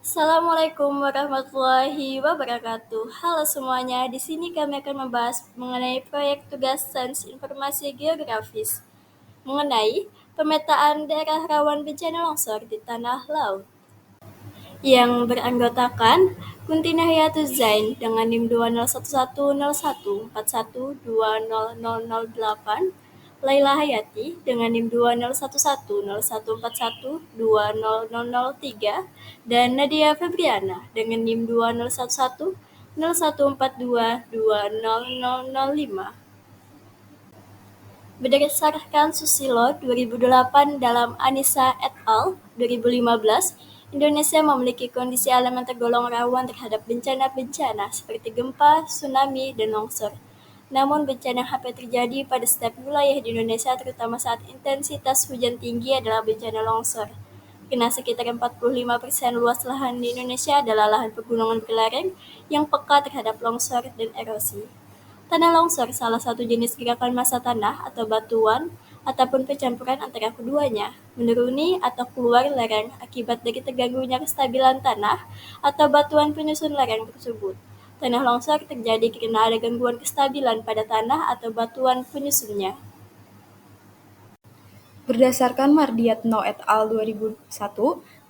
Assalamualaikum warahmatullahi wabarakatuh. Halo semuanya, di sini kami akan membahas mengenai proyek tugas Sains Informasi Geografis mengenai pemetaan daerah rawan bencana longsor di tanah laut yang beranggotakan Kunti Nahiyatul Zain dengan NIM 20110141200008, Laila Hayati dengan NIM 20110141200003, dan Nadia Febriana dengan NIM 20110114220005. Berdasarkan Susilo 2008 dalam Anissa et al. 2015, Indonesia memiliki kondisi alam yang tergolong rawan terhadap bencana-bencana seperti gempa, tsunami, dan longsor. Namun bencana yang hampir terjadi pada setiap wilayah di Indonesia, terutama saat intensitas hujan tinggi, adalah bencana longsor. Karena sekitar 45% luas lahan di Indonesia adalah lahan pegunungan berlereng yang peka terhadap longsor dan erosi. Tanah longsor salah satu jenis gerakan massa tanah atau batuan ataupun percampuran antara keduanya, menuruni atau keluar lereng akibat dari terganggunya kestabilan tanah atau batuan penyusun lereng tersebut. Tanah longsor terjadi karena ada gangguan kestabilan pada tanah atau batuan penyusunnya. Berdasarkan Mardiatno et al. 2001,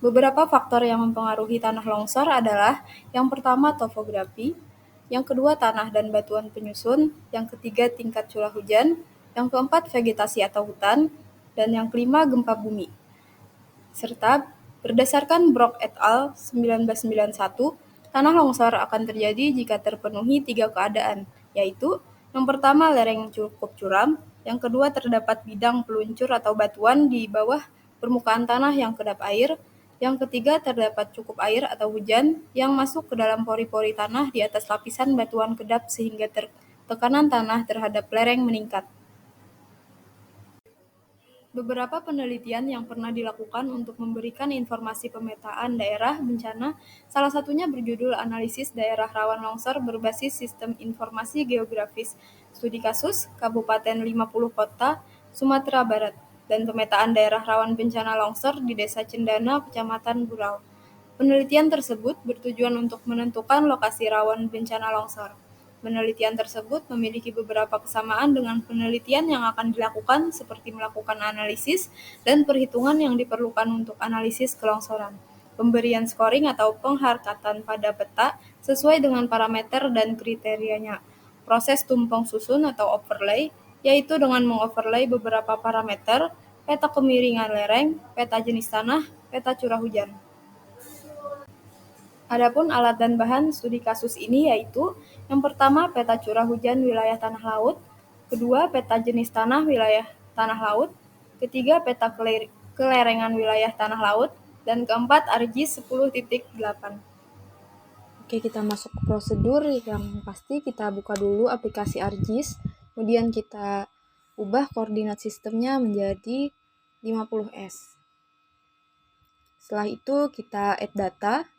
beberapa faktor yang mempengaruhi tanah longsor adalah yang pertama topografi, yang kedua tanah dan batuan penyusun, yang ketiga tingkat curah hujan, yang keempat vegetasi atau hutan, dan yang kelima gempa bumi. Serta berdasarkan Brock et al. 1991, tanah longsor akan terjadi jika terpenuhi tiga keadaan, yaitu yang pertama lereng cukup curam, yang kedua terdapat bidang peluncur atau batuan di bawah permukaan tanah yang kedap air, yang ketiga terdapat cukup air atau hujan yang masuk ke dalam pori-pori tanah di atas lapisan batuan kedap sehingga tekanan tanah terhadap lereng meningkat. Beberapa penelitian yang pernah dilakukan untuk memberikan informasi pemetaan daerah bencana, salah satunya berjudul Analisis Daerah Rawan Longsor Berbasis Sistem Informasi Geografis, Studi Kasus, Kabupaten 50 Kota, Sumatera Barat, dan pemetaan daerah rawan bencana longsor di Desa Cendana, Kecamatan Burau. Penelitian tersebut bertujuan untuk menentukan lokasi rawan bencana longsor. Penelitian tersebut memiliki beberapa kesamaan dengan penelitian yang akan dilakukan seperti melakukan analisis dan perhitungan yang diperlukan untuk analisis kelongsoran, pemberian scoring atau pengharkatan pada peta sesuai dengan parameter dan kriterianya, proses tumpang susun atau overlay, yaitu dengan mengoverlay beberapa parameter, peta kemiringan lereng, peta jenis tanah, peta curah hujan. Adapun alat dan bahan studi kasus ini yaitu yang pertama peta curah hujan wilayah tanah laut, kedua peta jenis tanah wilayah tanah laut, ketiga peta kelerengan wilayah tanah laut, dan keempat ARGIS 10.8. Oke, kita masuk ke prosedur. Yang pasti kita buka dulu aplikasi ARGIS, kemudian kita ubah koordinat sistemnya menjadi 50S. Setelah itu kita add data.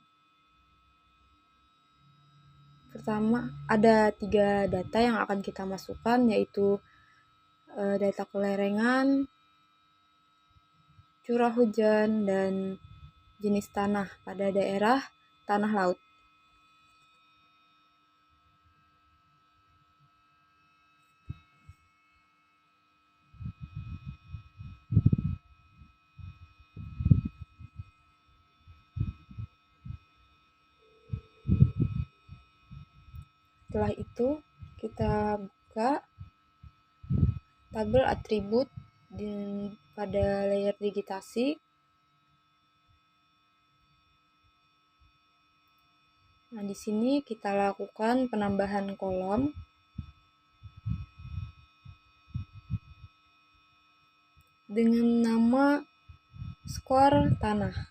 Pertama, ada 3 data yang akan kita masukkan, yaitu data kelerengan, curah hujan, dan jenis tanah pada daerah tanah laut. Setelah itu, kita buka tabel atribut pada layer digitasi. Nah, di sini kita lakukan penambahan kolom dengan nama skor tanah.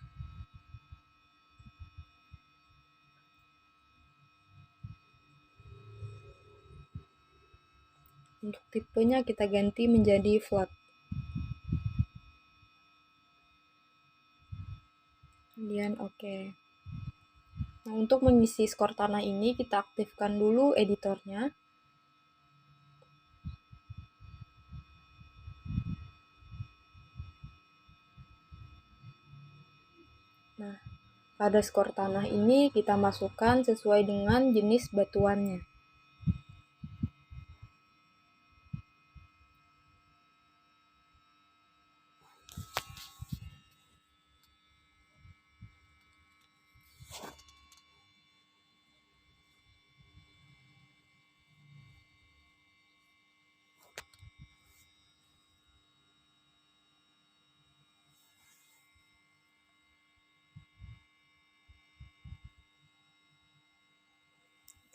Untuk tipenya kita ganti menjadi float. Kemudian oke. Nah, untuk mengisi skor tanah ini kita aktifkan dulu editornya. Nah, Pada skor tanah ini kita masukkan sesuai dengan jenis batuannya.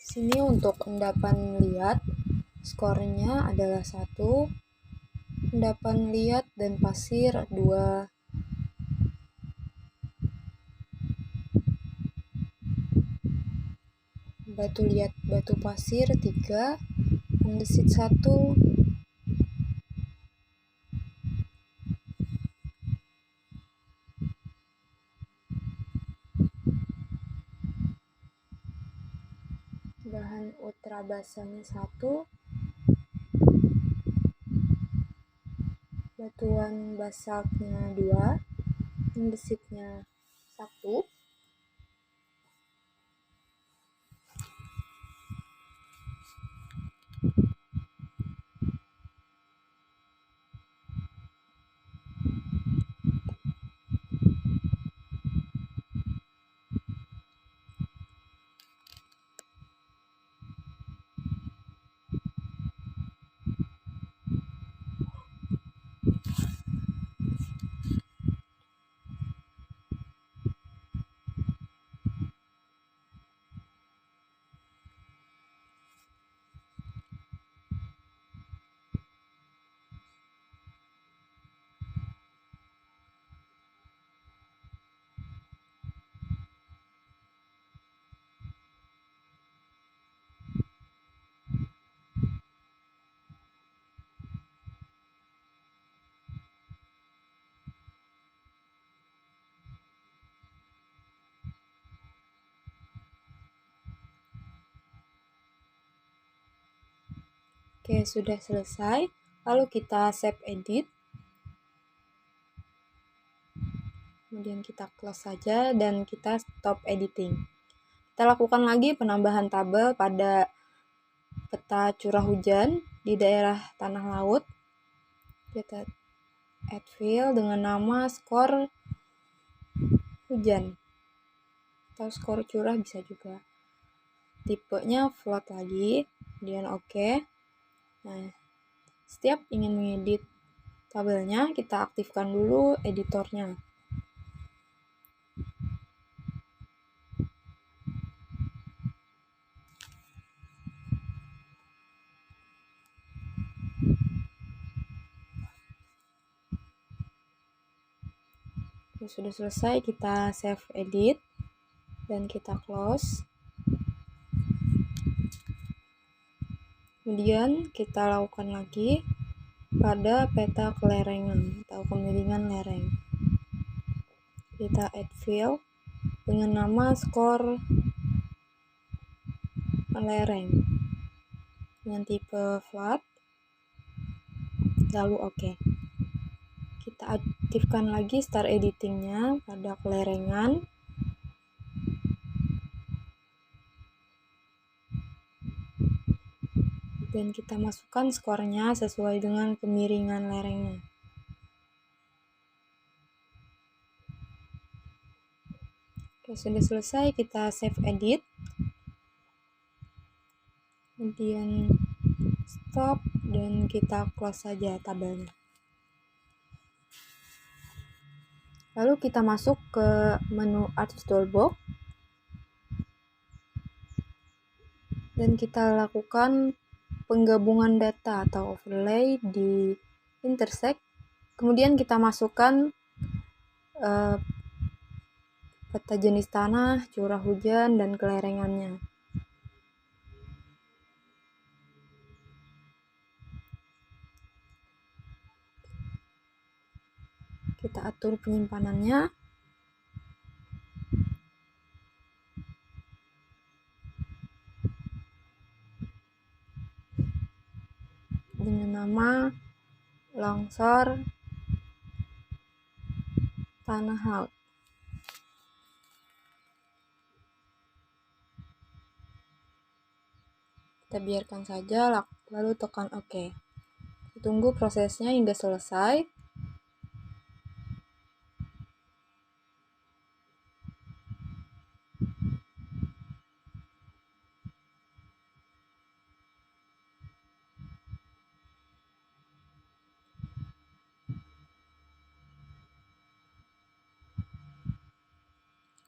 Di sini untuk endapan liat, skornya adalah 1, endapan liat dan pasir 2, batu liat batu pasir 3, andesit 1, bahan ultra basanya 1, batuan basaltnya 2, andesitnya 1, Oke, sudah selesai. Lalu kita save edit. Kemudian kita close saja dan kita stop editing. Kita lakukan lagi penambahan tabel pada peta curah hujan di daerah tanah laut. Kita add field dengan nama skor hujan atau skor curah bisa juga. Tipenya float lagi, kemudian oke. Nah, setiap ingin mengedit tabelnya, kita aktifkan dulu editornya. Oke, sudah selesai, kita save edit dan kita close. Kemudian kita lakukan lagi pada peta kelerengan atau kemiringan lereng. Kita add field dengan nama skor lereng dengan tipe flat, lalu oke. Kita aktifkan lagi start editingnya pada kelerengan. Dan kita masukkan skornya sesuai dengan kemiringan lerengnya. Oke, sudah selesai, kita save edit. Kemudian stop dan kita close saja tabelnya. Lalu kita masuk ke menu Arts Toolbox dan kita lakukan penggabungan data atau overlay di intersect. Kemudian kita masukkan peta jenis tanah, curah hujan, dan kelerengannya. Kita atur penyimpanannya. Dengan nama longsor tanah laut. Kita biarkan saja, lalu tekan OK. Tunggu prosesnya hingga selesai.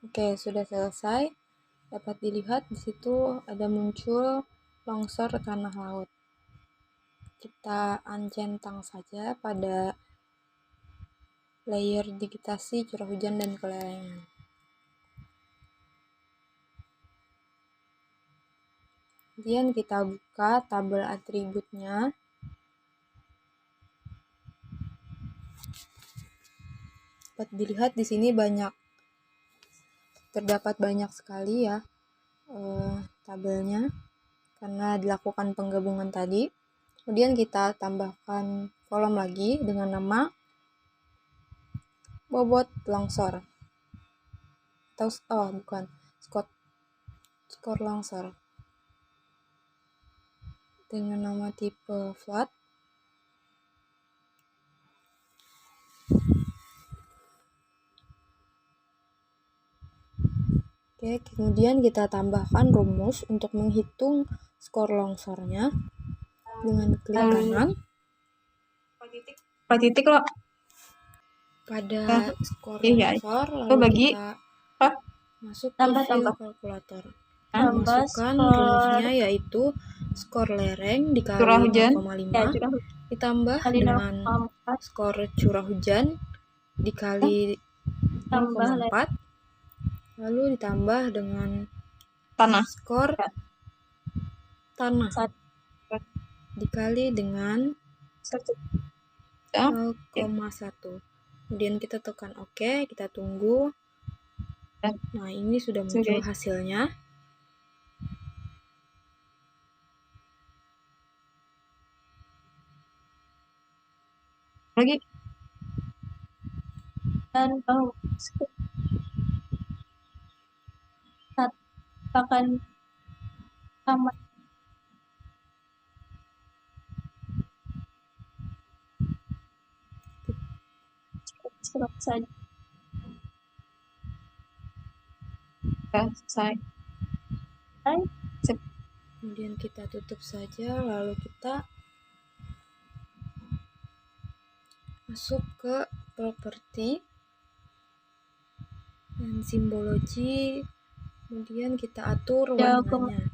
Oke, sudah selesai. Dapat dilihat di situ ada muncul longsor tanah laut. Kita uncentang saja pada layer digitasi curah hujan dan kelerengan. Kemudian kita buka tabel atributnya. Dapat dilihat di sini terdapat banyak sekali ya tabelnya karena dilakukan penggabungan tadi. Kemudian kita tambahkan kolom lagi dengan nama bobot longsor atau skor longsor dengan nama tipe flat. Oke, kemudian kita tambahkan rumus untuk menghitung skor longsornya dengan klik kanan. titik lo Pada skor longsor, lalu kita masuk ke file kalkulator. Masukkan rumusnya yaitu skor lereng dikali 0,5 ditambah dengan skor curah hujan dikali 0,4 lalu ditambah dengan skor tanah dikali dengan 0,1. Kemudian kita tekan OK, kita tunggu. Nah, ini sudah muncul hasilnya. lagi Dan akan aman. Selesai. selesai. Kemudian kita tutup saja, lalu kita masuk ke properti dan simbologi. Kemudian kita atur warnanya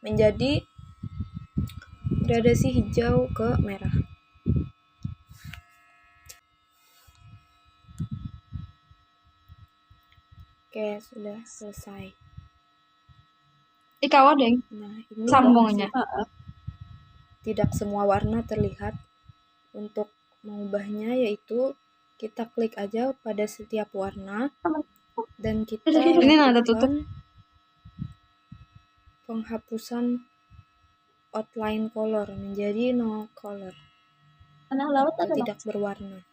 menjadi gradasi hijau ke merah. Oke, sudah selesai. Ikawa deng. Nah, ini Sambungnya. Tidak semua warna terlihat. Untuk mengubahnya yaitu kita klik aja pada setiap warna dan kita lakukan penghapusan outline color menjadi no color atau tidak berwarna.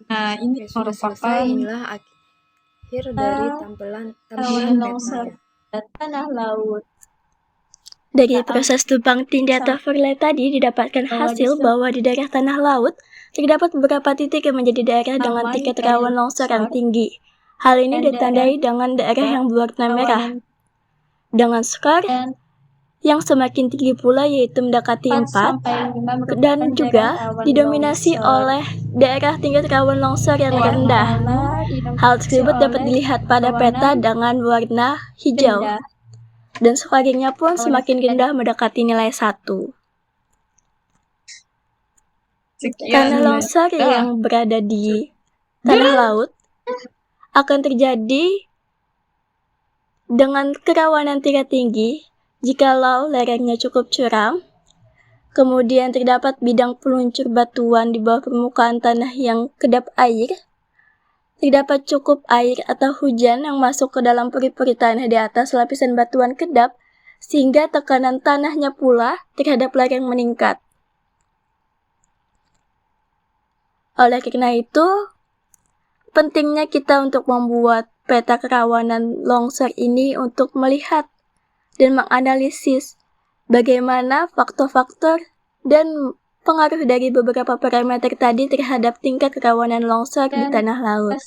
Nah, ini sudah selesai. Inilah akhir dari tampilan petanya. Tanah laut. Dari proses tumpang tindih atau overlay tadi didapatkan hasil bahwa di daerah tanah laut Terdapat beberapa titik yang menjadi daerah dengan aman tingkat dari rawan longsor yang tinggi. Hal ini dan ditandai dengan daerah yang berwarna merah, rawan dengan skor dan yang semakin tinggi pula yaitu mendekati 4, 4-5 merupakan dan daerah juga rawan didominasi longsor. oleh daerah tingkat rawan longsor yang rendah. Hal tersebut dapat dilihat pada peta dengan warna hijau, dan skornya pun semakin rendah mendekati nilai 1. Tanah longsor yang berada di tanah laut akan terjadi dengan kerawanan tingkat tinggi jikalau lerengnya cukup curam, kemudian terdapat bidang peluncur batuan di bawah permukaan tanah yang kedap air, terdapat cukup air atau hujan yang masuk ke dalam puri-puri tanah di atas lapisan batuan kedap, sehingga tekanan tanahnya pula terhadap lereng meningkat. Oleh karena itu, pentingnya kita untuk membuat peta kerawanan longsor ini untuk melihat dan menganalisis bagaimana faktor-faktor dan pengaruh dari beberapa parameter tadi terhadap tingkat kerawanan longsor di tanah laut.